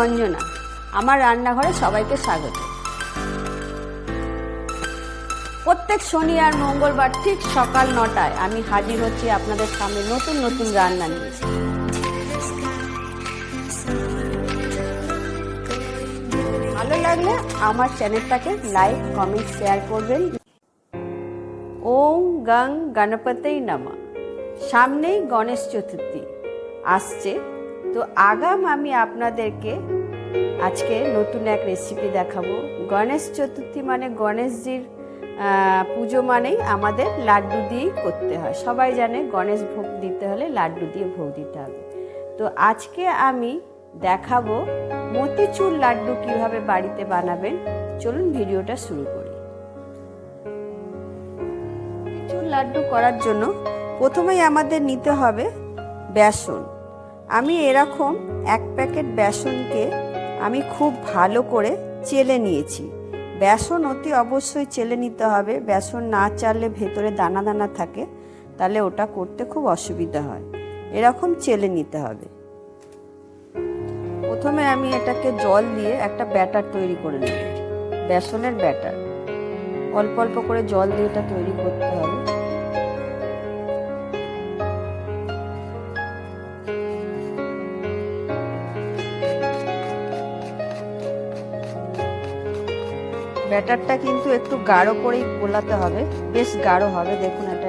অঞ্জনা, আমার রান্নাঘরে সবাইকে স্বাগত। প্রত্যেক শনি আর মঙ্গলবার ঠিক সকাল 9টায় আমি হাজির হচ্ছি আপনাদের সামনে নতুন নতুন রান্না নিয়ে। ভালো লাগলে আমার চ্যানেলটাকে লাইক, কমেন্ট, শেয়ার করবেন। ওম গং গণপতই নমঃ। সামনেই গণেশ চতুর্থী আসছে, তো আগাম আমি আপনাদেরকে আজকে নতুন এক রেসিপি দেখাবো। গণেশ চতুর্থী মানে গণেশজির পুজো মানেই আমাদের লাড্ডু দিয়েই করতে হয়। সবাই জানে গণেশ ভোগ দিতে হলে লাড্ডু দিয়ে ভোগ দিতে হবে। তো আজকে আমি দেখাবো মতিচুর লাড্ডু কিভাবে বাড়িতে বানাবেন। চলুন ভিডিওটা শুরু করি। মতিচুর লাড্ডু করার জন্য প্রথমেই আমাদের নিতে হবে বেসন। আমি এরকম 1 প্যাকেট বেসনকে আমি খুব ভালো করে চেলে নিয়েছি। বেসন অতি অবশ্যই চেলে নিতে হবে। বেসন না চাললে ভেতরে দানা দানা থাকে, তাহলে ওটা করতে খুব অসুবিধা হয়। এরকম চেলে নিতে হবে। প্রথমে আমি এটাকে জল দিয়ে একটা ব্যাটার তৈরি করে নেব। বেসনের ব্যাটার অল্প অল্প করে জল দিয়ে এটা তৈরি করতে হবে। ব্যাটারটা কিন্তু একটু গাঢ় করেই গোলাতে হবে, বেশ গাঢ় হবে। দেখুন এটা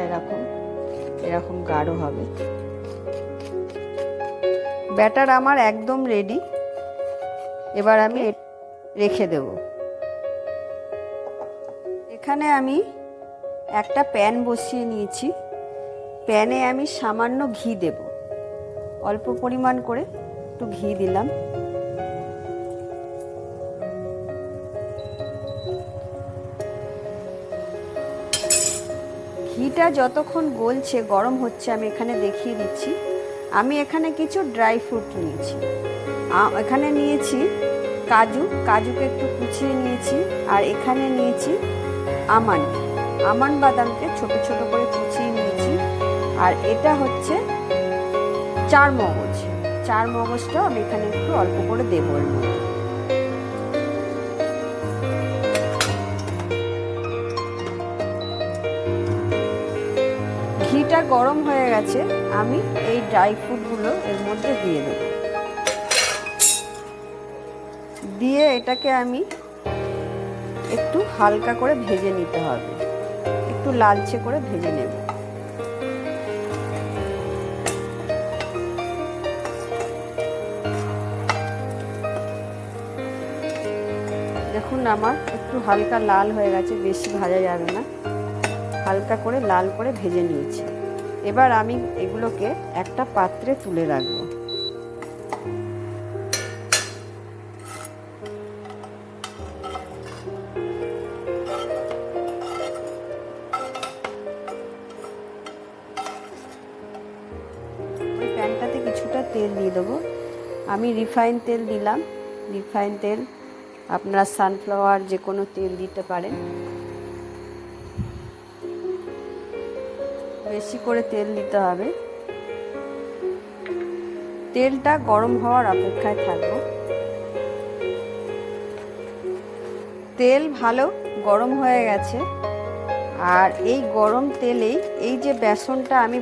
এরকম গাঢ় হবে। ব্যাটার আমার একদম রেডি। এবার আমি রেখে দেব। এখানে আমি একটা প্যান বসিয়ে নিয়েছি। প্যানে আমি সামান্য ঘি দেব, অল্প পরিমাণ করে একটু ঘি দিলাম। ঘিটা যতক্ষণ গলছে, গরম হচ্ছে, আমি এখানে দেখিয়ে দিচ্ছি। আমি এখানে কিছু ড্রাই ফ্রুট নিয়েছি। এখানে নিয়েছি কাজুকে একটু কুচিয়ে নিয়েছি। আর এখানে নিয়েছি আমন্ড বাদামকে ছোট ছোট করে কুচিয়ে নিয়েছি। আর এটা হচ্ছে চার মগজটাও আমি এখানে একটু অল্প করে দেবো এর মধ্যে। ঘিটা গরম হয়ে গেছে, আমি এই ড্রাই ফ্রুটগুলো এর মধ্যে দিয়ে দেব। দিয়ে এটাকে আমি একটু হালকা করে ভেজে নিতে হবে, একটু লালচে করে ভেজে নেব। দেখুন আমার একটু হালকা লাল হয়ে গেছে, বেশি ভাজা যাবে না, হালকা করে লাল করে ভেজে নিয়েছি। এবার আমি এগুলোকে একটা পাত্রে তুলে রাখবো। ওই প্যানটাতে কিছুটা তেল দিয়ে দেবো। আমি রিফাইন তেল দিলাম। রিফাইন তেল, আপনারা সানফ্লাওয়ার যে কোনো তেল দিতে পারেন। বেশি করে তেল দিতে হবে। তেলটা গরম হওয়ার অপেক্ষায় থাকবো। তেল ভালো গরম হয়ে গেছে। আর এই গরম তেলেই এই যে বেসনটা আমি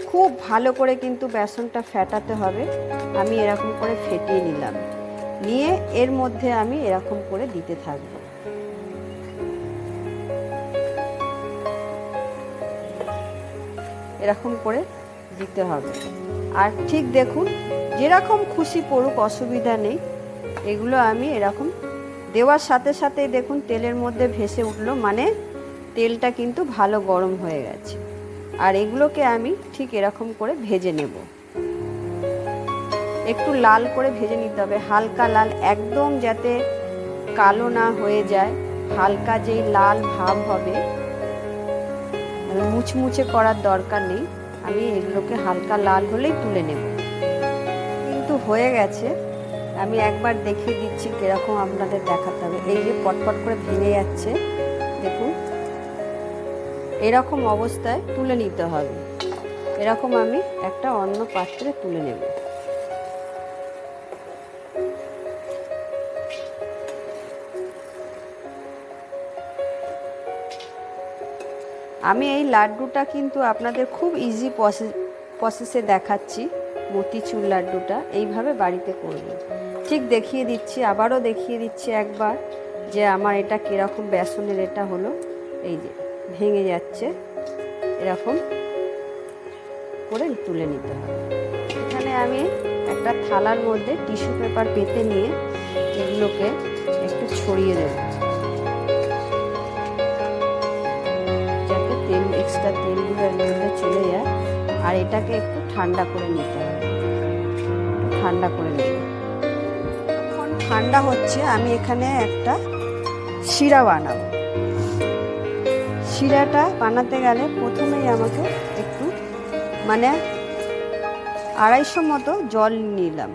খুব ভালো করে কিন্তু বেসনটা ফেটাতে হবে। আমি এরকম করে ফেটিয়ে নিলাম, নিয়ে এর মধ্যে আমি এরকম করে দিতে থাকবো। এরকম করে দিতে হবে। আর ঠিক দেখুন, যেরকম খুশি পড়ুক অসুবিধা নেই। এগুলো আমি এরকম দেওয়ার সাথে সাথেই দেখুন তেলের মধ্যে ভেসে উঠলো, মানে তেলটা কিন্তু ভালো গরম হয়ে গেছে। আর এগুলোকে আমি ঠিক এরকম করে ভেজে নেব। একটু লাল করে ভেজে নিতে হবে, হালকা লাল, একদম যাতে কালো না হয়ে যায়। হালকা যেই লাল ভাব হবে, মুচমুচে করার দরকার নেই। আমি এগুলোকে হালকা লাল হলেই তুলে নেব। কিন্তু হয়ে গেছে, আমি একবার দেখিয়ে দিচ্ছি কিরকম আপনাদের দেখাতে হবে। এই যে পটপট করে ভেঙে যাচ্ছে, দেখুন এরকম অবস্থায় তুলে নিতে হবে। এরকম আমি একটা অন্য পাত্রে তুলে নেব। আমি এই লাড্ডুটা কিন্তু আপনাদের খুব ইজি প্রসেসে দেখাচ্ছি। মতিচুর লাড্ডুটা এইভাবে বাড়িতে করবেন। ঠিক দেখিয়ে দিচ্ছি, আবারও দেখিয়ে দিচ্ছি একবার যে আমার এটা কীরকম বেসনের এটা হলো। এই যে ভেঙে যাচ্ছে, এরকম করে তুলে নিতে হবে। এখানে আমি একটা থালার মধ্যে টিস্যু পেপার পেতে নিয়ে এগুলোকে একটু ছড়িয়ে দেব, যাতে এক্সট্রা তেলগুলো এর মধ্যে চলে যায়। আর এটাকে একটু ঠান্ডা করে নিতে হবে, ঠান্ডা করে নেব। এখন ঠান্ডা হচ্ছে, আমি এখানে একটা শিরা বানাবো। শিরাটা বানাতে গেলে প্রথমেই আমাকে একটু 250 মতো জল নিলাম,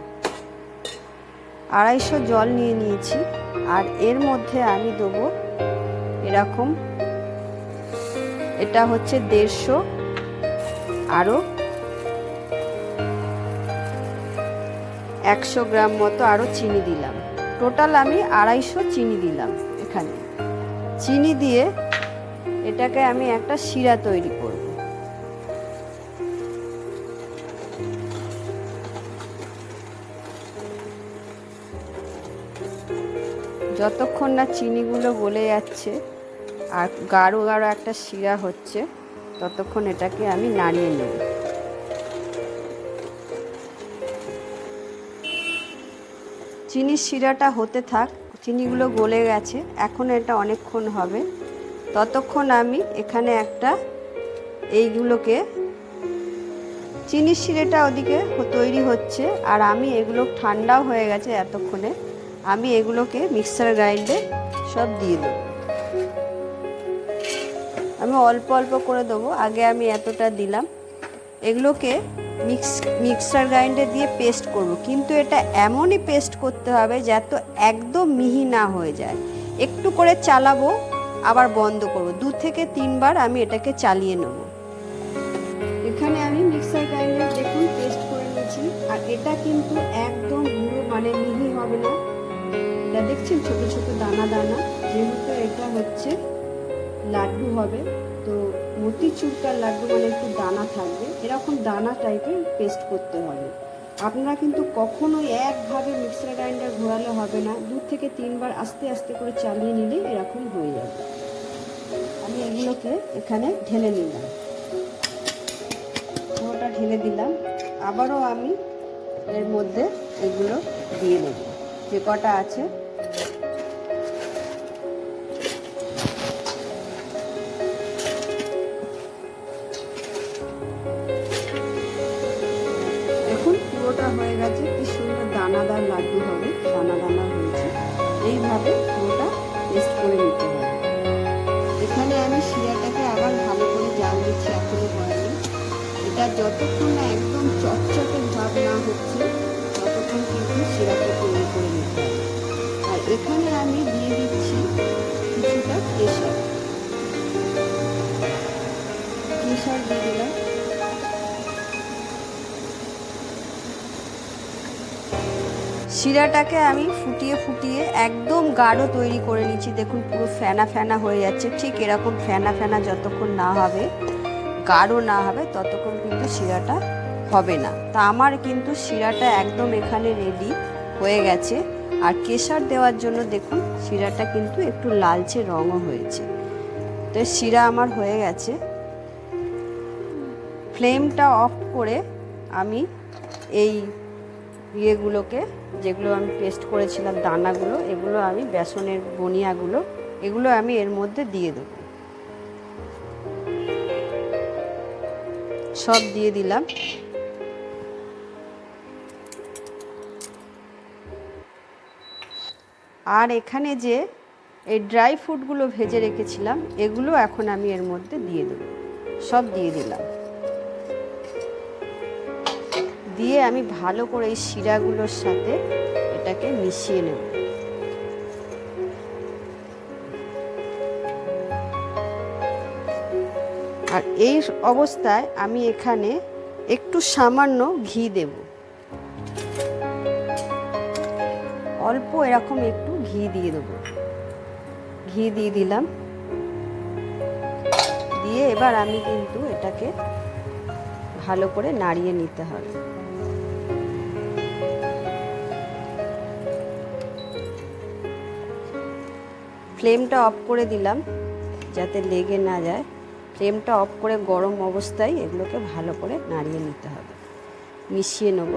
250 জল নিয়ে নিয়েছি। আর এর মধ্যে আমি দেবো এরকম, এটা হচ্ছে 150, আরও 100 গ্রাম মতো আরও চিনি দিলাম। টোটাল আমি 250 চিনি দিলাম এখানে। চিনি দিয়ে এটাকে আমি একটা শিরা তৈরি করব। যতক্ষণ না চিনিগুলো গলে যাচ্ছে আর গাঢ় গাঢ় একটা শিরা হচ্ছে, ততক্ষণ এটাকে আমি নাড়িয়ে নেব। চিনির শিরাটা হতে থাক, চিনিগুলো গলে গেছে, এখন এটা অনেকক্ষণ হবে। ততক্ষণ আমি এখানে একটা এইগুলোকে, চিনির শিরাটা ওদিকে তৈরি হচ্ছে আর আমি এগুলো ঠান্ডাও হয়ে গেছে এতক্ষণে, আমি এগুলোকে মিক্সার গ্রাইন্ডে সব দিয়ে দেবো। আমি অল্প অল্প করে দেবো, আগে আমি এতটা দিলাম। এগুলোকে মিক্সার গ্রাইন্ডে দিয়ে পেস্ট করব, কিন্তু এটা এমনই পেস্ট করতে হবে যাতে একদম মিহি না হয়ে যায়। একটু করে চালাবো, আবার বন্ধ করব, 2 থেকে 3 বার আমি এটাকে চালিয়ে নেব। এখানে আমি মিক্সার গ্রাইন্ডার দেখুন পেস্ট করে নিয়েছি। আর এটা কিন্তু একদম মিহি হবে না, এটা দেখছেন ছোট ছোট দানা দানা। যেহেতু এটা হচ্ছে লাড্ডু হবে, তো মতিচুরকার লাড্ডু একটু দানা থাকবে, এরকম দানা টাইপের পেস্ট করতে হবে। আপনারা কিন্তু কখনোই একভাবে মিক্সার গ্রাইন্ডার ঘোরালে হবে না, 2 থেকে 3 বার আস্তে আস্তে করে চালিয়ে নিলে এরকম হয়ে যাবে। আমি এগুলোকে এখানে ঢেলে নিলাম, পুরোটা ঢেলে দিলাম। আবারও আমি এর মধ্যে এগুলো দিয়ে নেব, যে কটা আছে। দেখুন পুরোটা হয়ে গেছে, কি সুন্দর দানাদার লাড্ডু হবে, দানা দানা হয়েছে। এইভাবে পুরোটা পেস্ট করে নিতে হবে। এখানে আমি শিরাটাকে আবার ভালো করে জাল দিচ্ছি, এখনো হয়নি। এটা যতক্ষণ না একদম চটচটে ভাব না হচ্ছে ততক্ষণ কিন্তু শিরাটা তৈরি করে নিতে হবে। আর এখানে আমি দিয়ে দিচ্ছি কিছুটা কেশর, কেশর দিয়ে দিলাম। শিরাটাকে আমি ফুটিয়ে ফুটিয়ে একদম গাঢ় তৈরি করে নিচ্ছি। দেখুন পুরো ফেনা ফেনা হয়ে যাচ্ছে। ঠিক এরকম ফেনা ফেনা যতক্ষণ না হবে, গাঢ় না হবে, ততক্ষণ কিন্তু শিরাটা হবে না। তা আমার কিন্তু শিরাটা একদম এখানে রেডি হয়ে গেছে। আর কেশর দেওয়ার জন্য দেখুন শিরাটা কিন্তু একটু লালচে রঙও হয়েছে। তো শিরা আমার হয়ে গেছে। ফ্লেমটা অফ করে আমি এই ইয়েগুলোকে, যেগুলো আমি পেস্ট করেছিলাম দানাগুলো, এগুলো আমি বেসনের বনিয়াগুলো, এগুলো আমি এর মধ্যে দিয়ে দেবো। সব দিয়ে দিলাম। আর এখানে যে এই ড্রাই ফ্রুটগুলো ভেজে রেখেছিলাম, এগুলো এখন আমি এর মধ্যে দিয়ে দেবো। সব দিয়ে দিলাম। দিয়ে আমি ভালো করে এই শিরাগুলোর সাথে এটাকে মিশিয়ে নেব। আর এই অবস্থায় আমি এখানে একটু সামান্য ঘি দেব, অল্প এরকম একটু ঘি দিয়ে দেবো। ঘি দিয়ে দিলাম। দিয়ে দিয়ে এবার আমি কিন্তু এটাকে ভালো করে নাড়িয়ে নিতে হবে। ফ্লেমটা অফ করে দিলাম যাতে লেগে না যায়। ফ্লেমটা অফ করে গরম অবস্থায় এগুলোকে ভালো করে নাড়িয়ে নিতে হবে, মিশিয়ে নেব।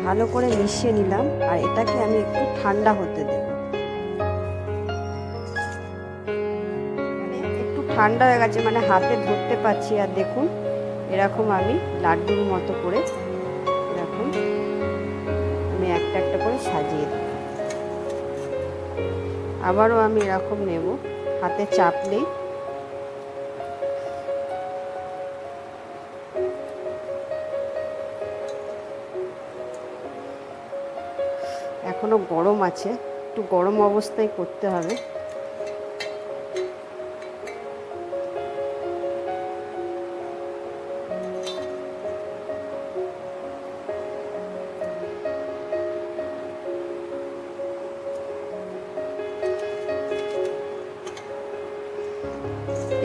ভালো করে মিশিয়ে নিলাম আর এটাকে আমি একটু ঠান্ডা হতে দেব। একটু ঠান্ডা হয়ে গেছে, মানে হাতে ধরতে পারছি। আর দেখুন এরকম আমি লাড্ডুর মতো করে এরকম আমি একটা একটা করে সাজিয়ে দেব। আবারও আমি এরকম নেব, হাতে চাপলেই এখনো গরম আছে, একটু গরম অবস্থায় করতে হবে।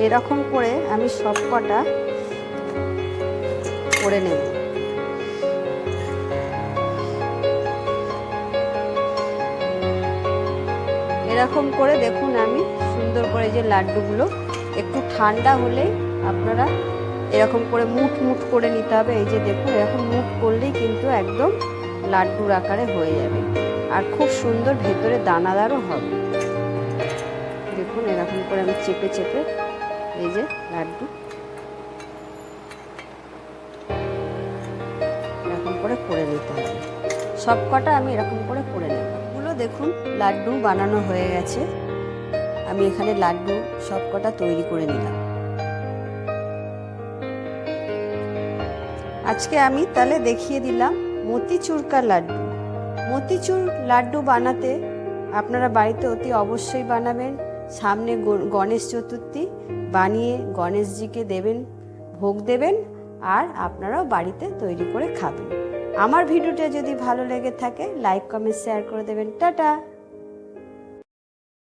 এরকম করে আমি সব কটা করে নেব। এরকম করে দেখুন আমি সুন্দর করে যে লাড্ডুগুলো একটু ঠান্ডা হলেই আপনারা এরকম করে মুঠ মুঠ করে নিতে হবে। এই যে দেখুন এরকম মুঠ করলেই কিন্তু একদম লাড্ডুর আকারে হয়ে যাবে আর খুব সুন্দর ভেতরে দানাদারও হবে। দেখুন এরকম করে আমি চেপে চেপে এই যে লাড্ডু এরকম করে নিতে হবে। সব কটা আমি এরকম করে নেব। এগুলো দেখুন লাড্ডু বানানো হয়ে গেছে। আমি এখানে লাড্ডু সব কটা তৈরি করে নিলাম। আজকে আমি তাহলে দেখিয়ে দিলাম মতিচুরকার লাড্ডু। মতিচুর লাড্ডু বানাতে আপনারা বাড়িতে অতি অবশ্যই বানাবেন। সামনে গণেশ চতুর্থী, বানিয়ে গণেশজিকে দেবেন, ভোগ দেবেন আর আপনারাও বাড়িতে তৈরি করে খাবেন। আমার ভিডিওটা যদি ভালো লেগে থাকে লাইক কমেন্ট শেয়ার করে দেবেন। টাটা।